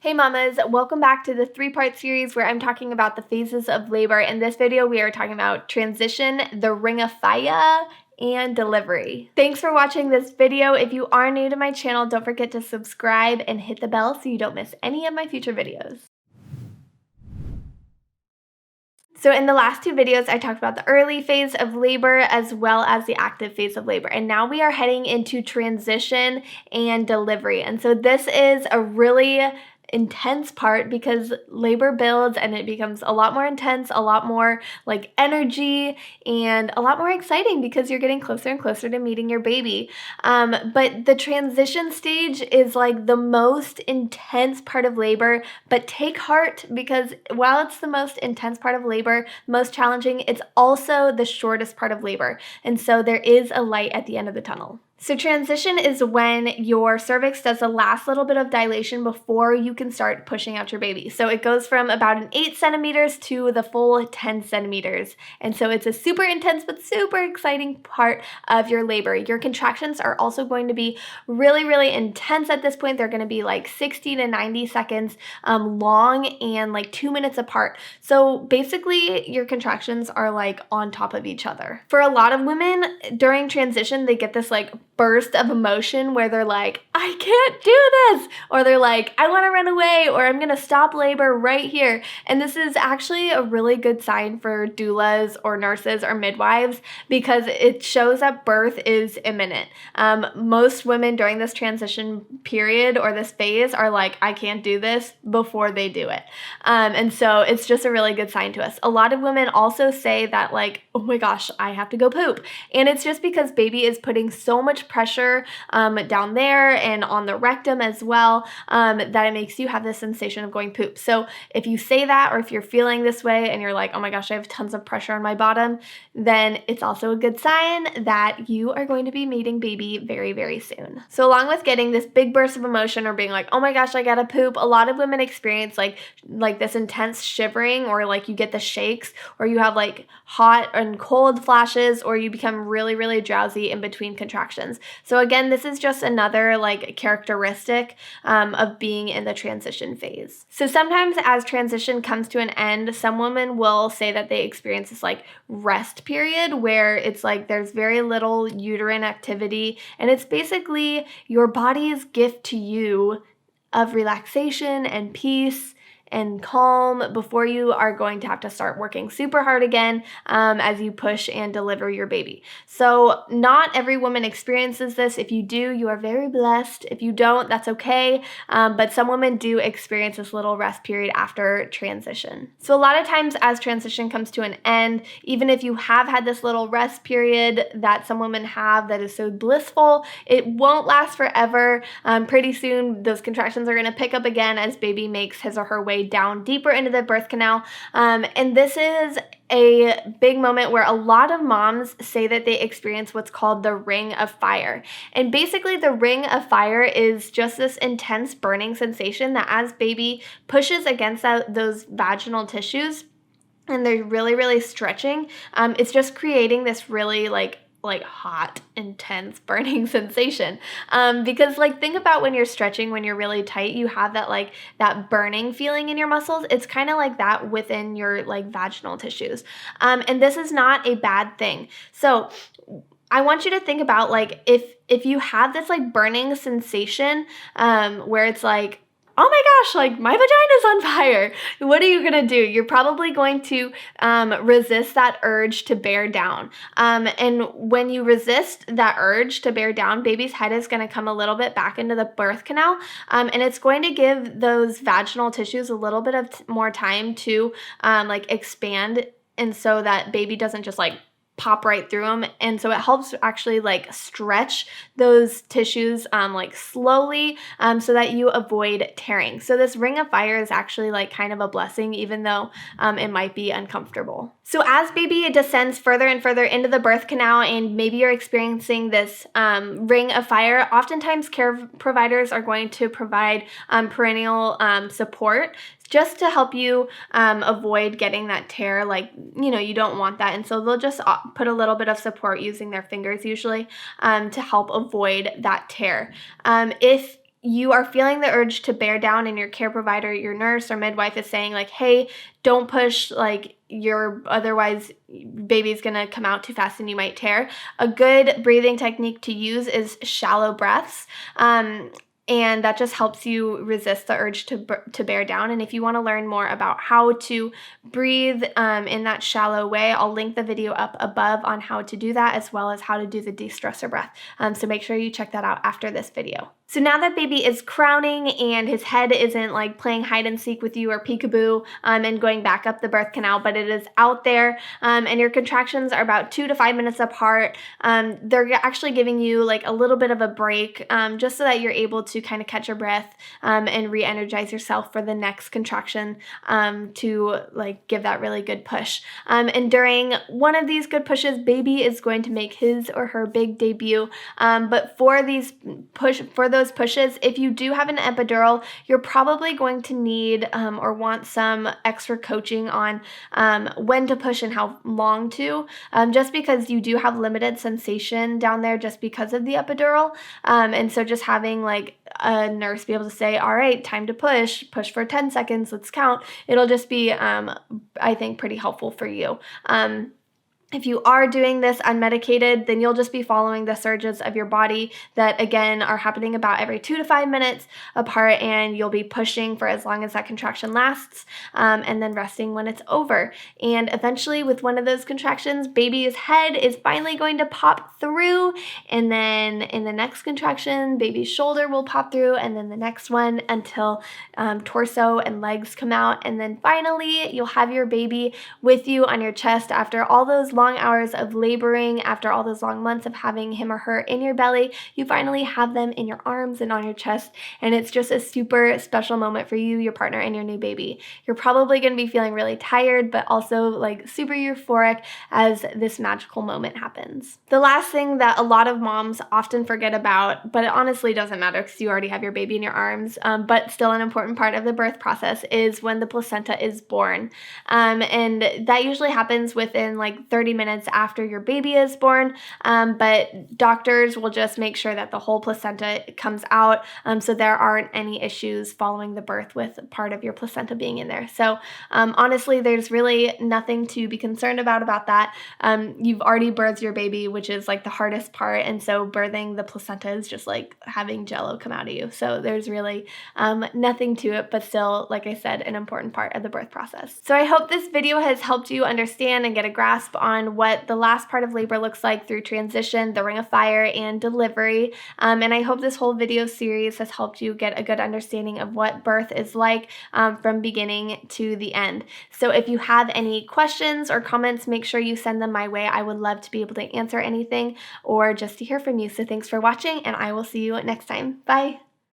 Hey mamas, welcome back to the 3-part series where I'm talking about the phases of labor. In this video, we are talking about transition, the ring of fire, and delivery. Thanks for watching this video. If you are new to my channel, don't forget to subscribe and hit the bell so you don't miss any of my future videos. So in the last 2 videos, I talked about the early phase of labor as well as the active phase of labor. And now we are heading into transition and delivery. And so this is a really intense part because labor builds and it becomes a lot more intense, a lot more like energy, and a lot more exciting because you're getting closer and closer to meeting your baby. But the transition stage is like the most intense part of labor, but take heart because while it's the most intense part of labor, most challenging, it's also the shortest part of labor. And so there is a light at the end of the tunnel. So transition is when your cervix does the last little bit of dilation before you can start pushing out your baby. So it goes from about an 8 centimeters to the full 10 centimeters. And so it's a super intense but super exciting part of your labor. Your contractions are also going to be really, really intense at this point. They're going to be like 60 to 90 seconds long and like 2 minutes apart. So basically your contractions are like on top of each other. For a lot of women during transition, they get this like burst of emotion where they're like, I can't do this, or they're like, I want to run away, or I'm gonna stop labor right here. And this is actually a really good sign for doulas or nurses or midwives because it shows that birth is imminent. Most women during this transition period or this phase are like, I can't do this before they do it. And so it's just a really good sign to us. A lot of women also say that like, oh my gosh, I have to go poop. And it's just because baby is putting so much pressure down there and on the rectum as well that it makes you have this sensation of going poop. So if you say that, or if you're feeling this way and you're like, oh my gosh, I have tons of pressure on my bottom, then it's also a good sign that you are going to be meeting baby very, very soon. So along with getting this big burst of emotion or being like, oh my gosh, I gotta poop, a lot of women experience like this intense shivering, or like you get the shakes, or you have like hot and cold flashes, or you become really, really drowsy in between contractions. So again, this is just another like characteristic of being in the transition phase. So sometimes as transition comes to an end, some women will say that they experience this like rest period where it's like there's very little uterine activity, and it's basically your body's gift to you of relaxation and peace and calm before you are going to have to start working super hard again as you push and deliver your baby. So not every woman experiences this. If you do, you are very blessed. If you don't, that's okay. But some women do experience this little rest period after transition. So a lot of times as transition comes to an end, even if you have had this little rest period that some women have that is so blissful, it won't last forever. Pretty soon those contractions are going to pick up again as baby makes his or her way down deeper into the birth canal. And this is a big moment where a lot of moms say that they experience what's called the ring of fire. And basically the ring of fire is just this intense burning sensation that as baby pushes against those vaginal tissues and they're really, really stretching, it's just creating this really like hot, intense burning sensation. Because like think about when you're stretching, when you're really tight, you have that like that burning feeling in your muscles. It's kind of like that within your like vaginal tissues. And this is not a bad thing. So I want you to think about like if you have this like burning sensation where it's like, oh my gosh, like my vagina's on fire. What are you gonna do? You're probably going to resist that urge to bear down. And when you resist that urge to bear down, baby's head is gonna come a little bit back into the birth canal. And it's going to give those vaginal tissues a little bit of more time to like expand. And so that baby doesn't just like pop right through them. And so it helps actually like stretch those tissues like slowly so that you avoid tearing. So this ring of fire is actually like kind of a blessing, even though it might be uncomfortable. So as baby descends further and further into the birth canal and maybe you're experiencing this ring of fire, oftentimes care providers are going to provide perennial support just to help you avoid getting that tear. Like, you know, you don't want that. And so they'll just put a little bit of support using their fingers usually to help avoid that tear. If you are feeling the urge to bear down and your care provider, your nurse or midwife is saying like, hey, don't push, like otherwise baby's gonna come out too fast and you might tear. A good breathing technique to use is shallow breaths. And that just helps you resist the urge to bear down. And if you want to learn more about how to breathe in that shallow way, I'll link the video up above on how to do that, as well as how to do the de-stressor breath. So make sure you check that out after this video. So now that baby is crowning and his head isn't like playing hide and seek with you or peekaboo and going back up the birth canal, but it is out there and your contractions are about 2 to 5 minutes apart, they're actually giving you like a little bit of a break just so that you're able to kind of catch your breath and re-energize yourself for the next contraction to like give that really good push. And during one of these good pushes, baby is going to make his or her big debut. But for those pushes, if you do have an epidural, you're probably going to need or want some extra coaching on when to push and how long to, just because you do have limited sensation down there just because of the epidural. And so just having like a nurse be able to say, all right, time to push for 10 seconds, let's count. It'll just be, I think, pretty helpful for you. If you are doing this unmedicated, then you'll just be following the surges of your body that, again, are happening about every 2 to 5 minutes apart, and you'll be pushing for as long as that contraction lasts, and then resting when it's over. And eventually, with one of those contractions, baby's head is finally going to pop through, and then in the next contraction, baby's shoulder will pop through, and then the next one until torso and legs come out. And then finally, you'll have your baby with you on your chest after all those long hours of laboring, after all those long months of having him or her in your belly. You finally have them in your arms and on your chest, and it's just a super special moment for you, your partner, and your new baby. You're probably going to be feeling really tired, but also like super euphoric as this magical moment happens. The last thing that a lot of moms often forget about, but it honestly doesn't matter because you already have your baby in your arms, but still an important part of the birth process, is when the placenta is born. And that usually happens within like 30 minutes after your baby is born, but doctors will just make sure that the whole placenta comes out, so there aren't any issues following the birth with part of your placenta being in there. So honestly, there's really nothing to be concerned about that. You've already birthed your baby, which is like the hardest part, and so birthing the placenta is just like having jello come out of you. So there's really nothing to it, but still, like I said, an important part of the birth process. So I hope this video has helped you understand and get a grasp on what the last part of labor looks like through transition, the ring of fire, and delivery. And I hope this whole video series has helped you get a good understanding of what birth is like from beginning to the end. So if you have any questions or comments, make sure you send them my way. I would love to be able to answer anything or just to hear from you. So thanks for watching, and I will see you next time. Bye.